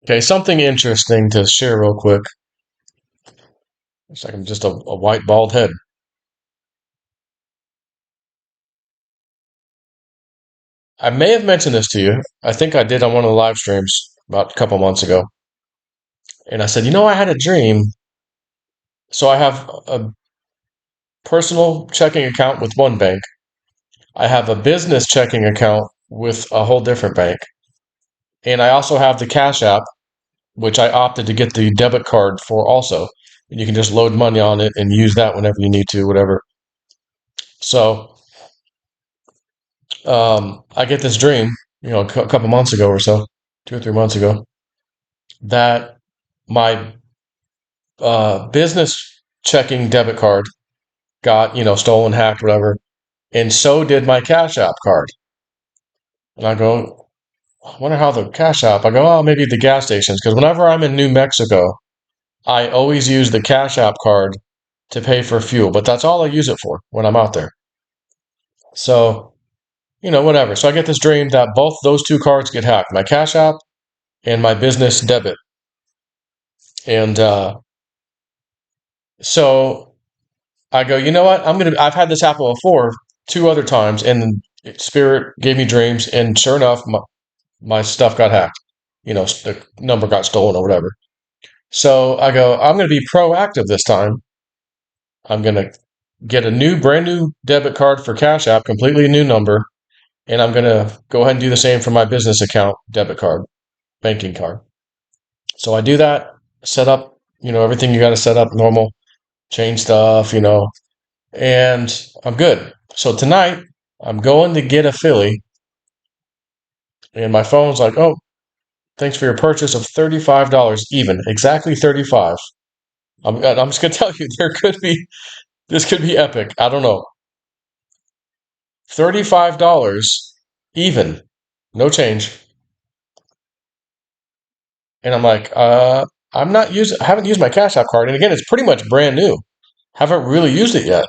Okay, something interesting to share real quick. It's like I'm just a white bald head. I may have mentioned this to you. I think I did on one of the live streams about a couple months ago. And I said, I had a dream. So I have a personal checking account with one bank. I have a business checking account with a whole different bank. And I also have the Cash App, which I opted to get the debit card for also. And you can just load money on it and use that whenever you need to, whatever. So I get this dream, a couple months ago or so, 2 or 3 months ago, that my business checking debit card got, stolen, hacked, whatever, and so did my Cash App card. And I go, I wonder how the Cash App. I go, oh, maybe the gas stations, because whenever I'm in New Mexico, I always use the Cash App card to pay for fuel, but that's all I use it for when I'm out there. So, whatever. So I get this dream that both those two cards get hacked, my Cash App and my business debit. And so I go, you know what? I've had this happen before, two other times, and Spirit gave me dreams, and sure enough, my stuff got hacked. The number got stolen or whatever. So I go, I'm going to be proactive this time. I'm going to get a brand new debit card for Cash App, completely new number, and I'm going to go ahead and do the same for my business account debit card, banking card. So I do that, set up, everything you got to set up normal, change stuff, and I'm good. So tonight, I'm going to get a Philly, and my phone's like, oh, thanks for your purchase of $35 even, exactly 35. I'm just gonna tell you, this could be epic. I don't know, $35 even, no change, and I'm like, I haven't used my Cash App card, and again, it's pretty much brand new. Haven't really used it yet,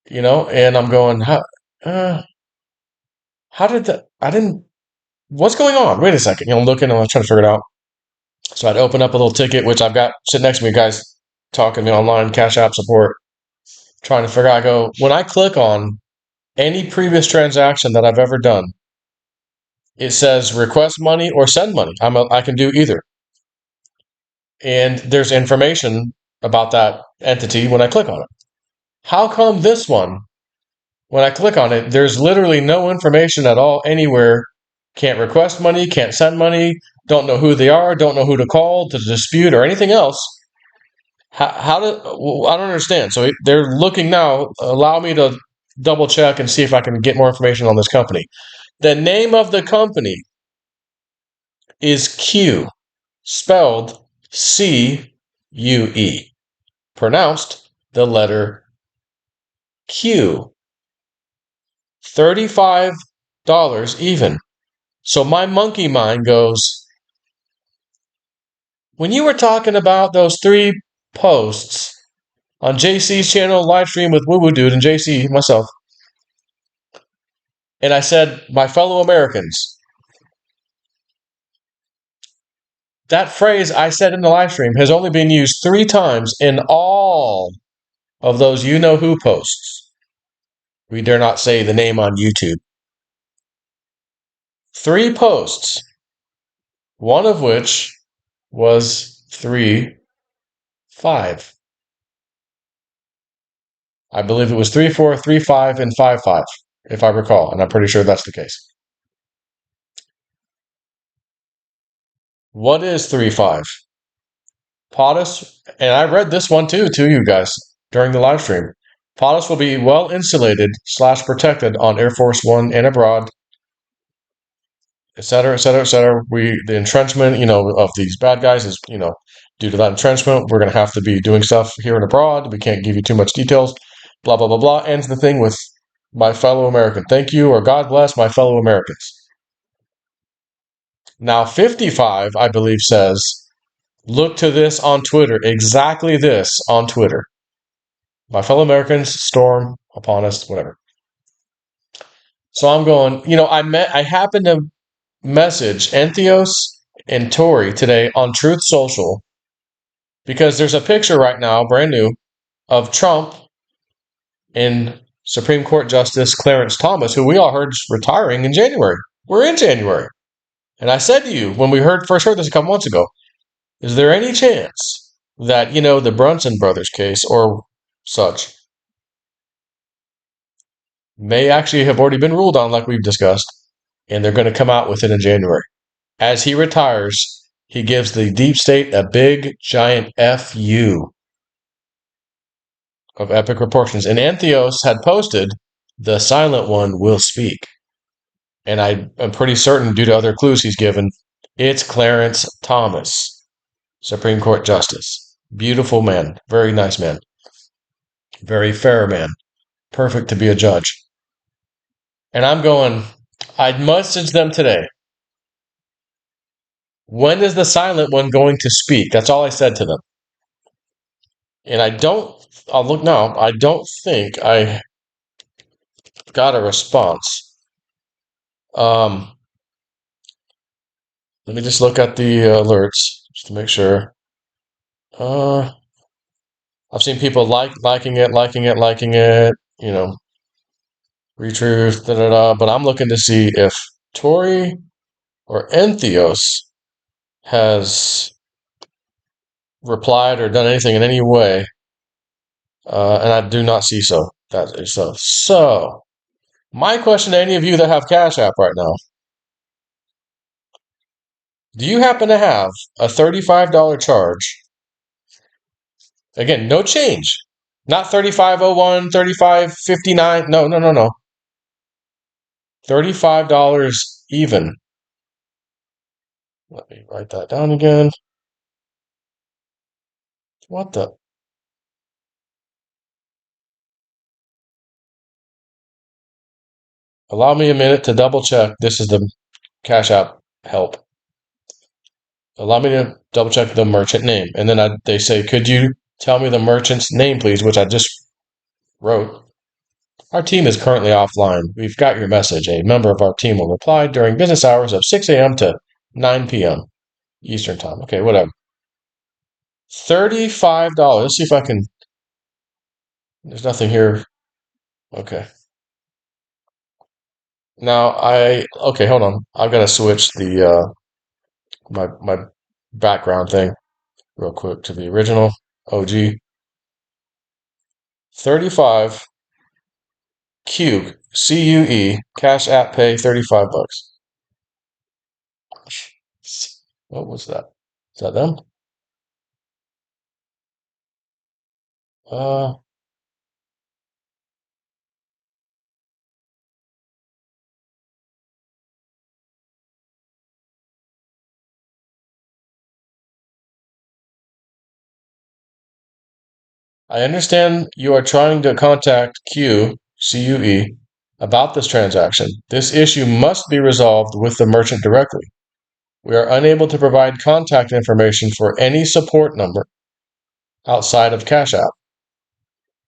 and I'm going, how did that? I didn't. What's going on? Wait a second. I'm looking and I'm trying to figure it out. So I'd open up a little ticket, which I've got sitting next to me, guys talking to me online, Cash App support, trying to figure out. I go, when I click on any previous transaction that I've ever done, it says request money or send money. I can do either. And there's information about that entity when I click on it. How come this one, when I click on it, there's literally no information at all anywhere? Can't request money, can't send money, don't know who they are, don't know who to call to dispute or anything else. How do well, I don't understand. So they're looking now. Allow me to double check and see if I can get more information on this company. The name of the company is Q, spelled CUE, pronounced the letter Q. $35 even. So my monkey mind goes, when you were talking about those three posts on JC's channel live stream with Woo Woo Dude and JC, myself, and I said, my fellow Americans, that phrase I said in the live stream has only been used 3 times in all of those you know who posts. We dare not say the name on YouTube. 3 posts, one of which was 3-5. I believe it was 3-4, 3-5, and 5-5, if I recall, and I'm pretty sure that's the case. What is 3-5? POTUS, and I read this one too to you guys during the live stream. POTUS will be well insulated / protected on Air Force One and abroad, et cetera, et cetera, et cetera. The entrenchment, of these bad guys is, due to that entrenchment, we're going to have to be doing stuff here and abroad. We can't give you too much details. Blah, blah, blah, blah. Ends the thing with my fellow American. Thank you, or God bless my fellow Americans. Now, 55, I believe, says, look to this on Twitter. Exactly this on Twitter. My fellow Americans, storm upon us, whatever. So I'm going, I happened to message Entheos and Tory today on Truth Social because there's a picture right now, brand new, of Trump and Supreme Court Justice Clarence Thomas, who we all heard is retiring in January. We're in January. And I said to you when we first heard this a couple months ago, is there any chance that, the Brunson brothers case or such may actually have already been ruled on, like we've discussed, and they're going to come out with it in January? As he retires, he gives the deep state a big, giant FU of epic proportions. And Antheos had posted, the silent one will speak. And I am pretty certain, due to other clues he's given, it's Clarence Thomas, Supreme Court Justice. Beautiful man, very nice man, very fair man, perfect to be a judge. And I'm going, I'd message them today. When is the silent one going to speak? That's all I said to them. And I'll look now, I don't think I got a response. Let me just look at the alerts just to make sure. I've seen people liking it, retruth, da da da. But I'm looking to see if Tori or Entheos has replied or done anything in any way, and I do not see so. That is so. So, my question to any of you that have Cash App right now: do you happen to have a $35 charge? Again, no change. Not 35.01, 35.59. No, no, no, no. $35 even. Let me write that down again. What the? Allow me a minute to double check. This is the Cash App help. Allow me to double check the merchant name. And then they say, could you tell me the merchant's name, please? Which I just wrote. Our team is currently offline. We've got your message. A member of our team will reply during business hours of 6 a.m. to 9 p.m. Eastern time. Okay, whatever. $35. Let's see if I can. There's nothing here. Okay. Now okay, hold on. I've got to switch the my background thing real quick to the original OG. 35 CUE Cash App Pay $35. What was that? Is that them? Uh I understand you are trying to contact CUE about this transaction. This issue must be resolved with the merchant directly. We are unable to provide contact information for any support number outside of Cash App.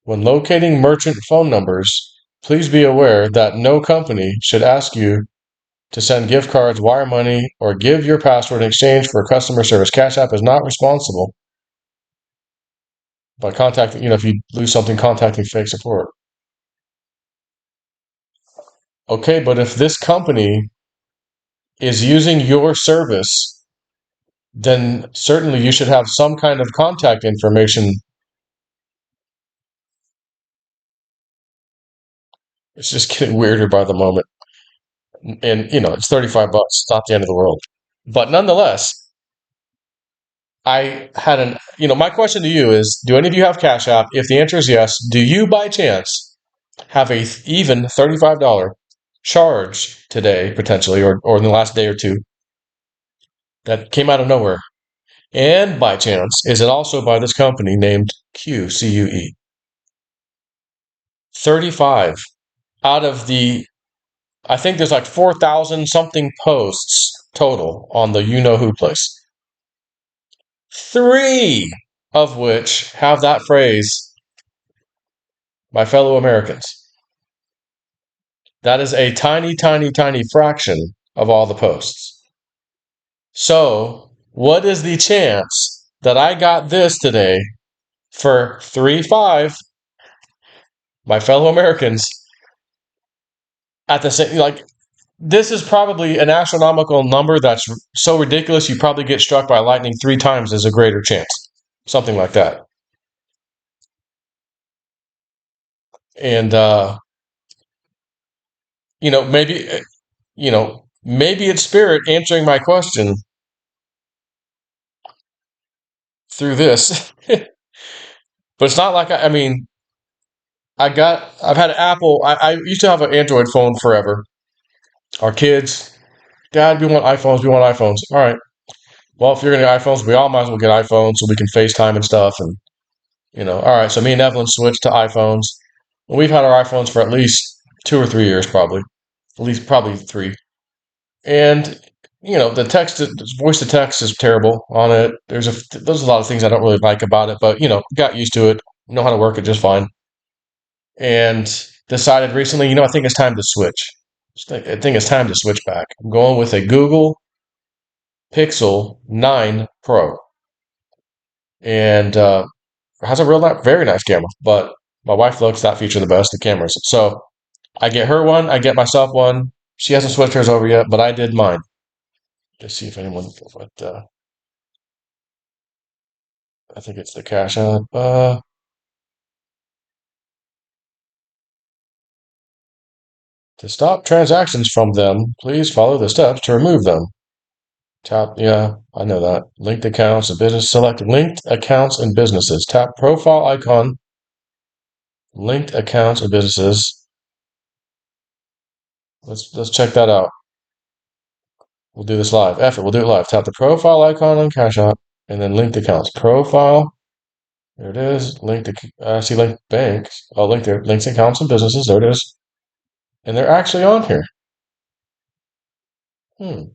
When locating merchant phone numbers, please be aware that no company should ask you to send gift cards, wire money, or give your password in exchange for customer service. Cash App is not responsible by contacting, if you lose something, contacting fake support. Okay, but if this company is using your service, then certainly you should have some kind of contact information. It's just getting weirder by the moment. And, it's $35. It's not the end of the world. But nonetheless, I had my question to you is, do any of you have Cash App? If the answer is yes, do you by chance have a even $35 charge today, potentially, or in the last day or two that came out of nowhere? And by chance, is it also by this company named CUE? 35 out of I think there's like 4,000 something posts total on the you know who place. 3 of which have that phrase, my fellow Americans. That is a tiny, tiny, tiny fraction of all the posts. So, what is the chance that I got this today for 3-5, my fellow Americans, at the same, like, this is probably an astronomical number that's so ridiculous you probably get struck by lightning 3 times as a greater chance. Something like that. And, you know, maybe, maybe it's spirit answering my question through this. But it's not like, I mean, I've had an Apple. I used to have an Android phone forever. Our kids, Dad, we want iPhones. We want iPhones. All right. Well, if you're going to get iPhones, we all might as well get iPhones so we can FaceTime and stuff. And, all right. So me and Evelyn switched to iPhones. We've had our iPhones for at least 2 or 3 years, probably. At least probably 3. And, the voice to text is terrible on it. There's a lot of things I don't really like about it, but, got used to it, know how to work it just fine. And decided recently, I think it's time to switch. I think it's time to switch back. I'm going with a Google Pixel 9 Pro, and has a very nice camera. But my wife likes that feature the best, the cameras. So I get her one, I get myself one. She hasn't switched hers over yet, but I did mine. Just see if anyone. But I think it's the Cash App. To stop transactions from them, please follow the steps to remove them. Tap, yeah, I know that. Linked accounts and business. Select linked accounts and businesses. Tap profile icon. Linked accounts and businesses. Let's check that out. We'll do this live. Effort, we'll do it live. Tap the profile icon on Cash App and then linked accounts. Profile. There it is. Linked. See linked banks. Oh, linked there. Linked accounts and businesses. There it is. And they're actually on here. Hmm.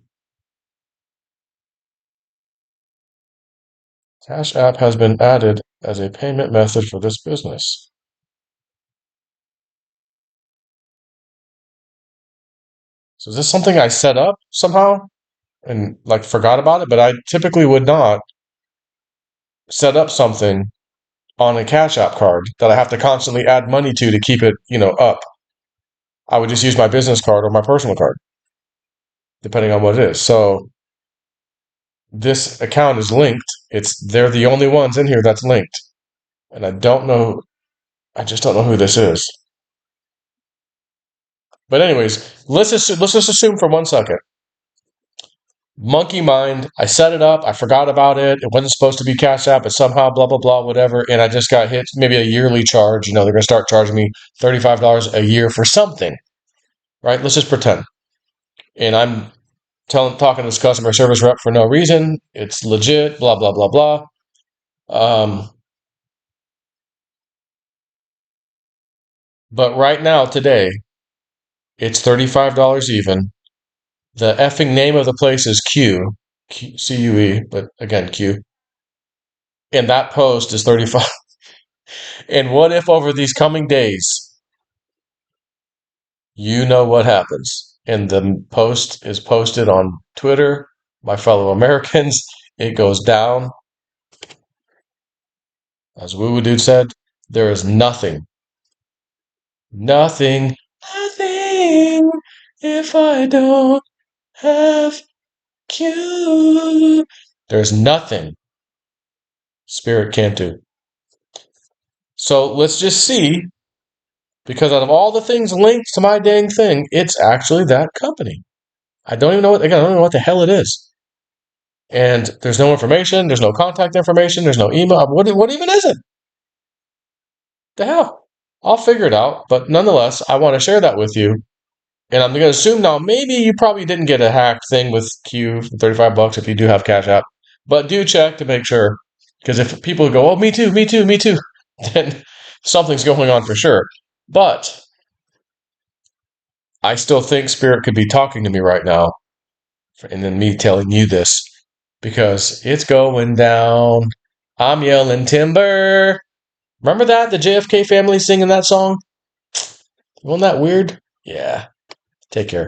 Cash App has been added as a payment method for this business. So is this something I set up somehow and like forgot about it? But I typically would not set up something on a Cash App card that I have to constantly add money to keep it, up. I would just use my business card or my personal card, depending on what it is. So this account is linked. They're the only ones in here that's linked. And I don't know, I just don't know who this is. But anyways, let's just assume for 1 second. Monkey mind. I set it up. I forgot about it. It wasn't supposed to be Cash App, but somehow blah blah blah whatever. And I just got hit maybe a yearly charge. They're going to start charging me $35 a year for something, right? Let's just pretend. And I'm talking to this customer service rep for no reason. It's legit. Blah blah blah blah. Um, but right now today, it's $35 even. The effing name of the place is CUE, but again Q. And that post is 35. And what if over these coming days, you know what happens? And the post is posted on Twitter, my fellow Americans. It goes down. As Woo Dude said, there is nothing, nothing, nothing if I don't have you. There's nothing Spirit can't do. So let's just see, because out of all the things linked to my dang thing, it's actually that company. I don't even know what, again, I don't know what the hell it is. And there's no information, there's no contact information, there's no email. What even is it? The hell? I'll figure it out. But nonetheless, I want to share that with you. And I'm going to assume now maybe you probably didn't get a hacked thing with Q for $35 if you do have Cash App. But do check to make sure. Because if people go, oh, me too, me too, me too, then something's going on for sure. But I still think Spirit could be talking to me right now. And then me telling you this. Because it's going down. I'm yelling timber. Remember that? The JFK family singing that song? Wasn't that weird? Yeah. Take care.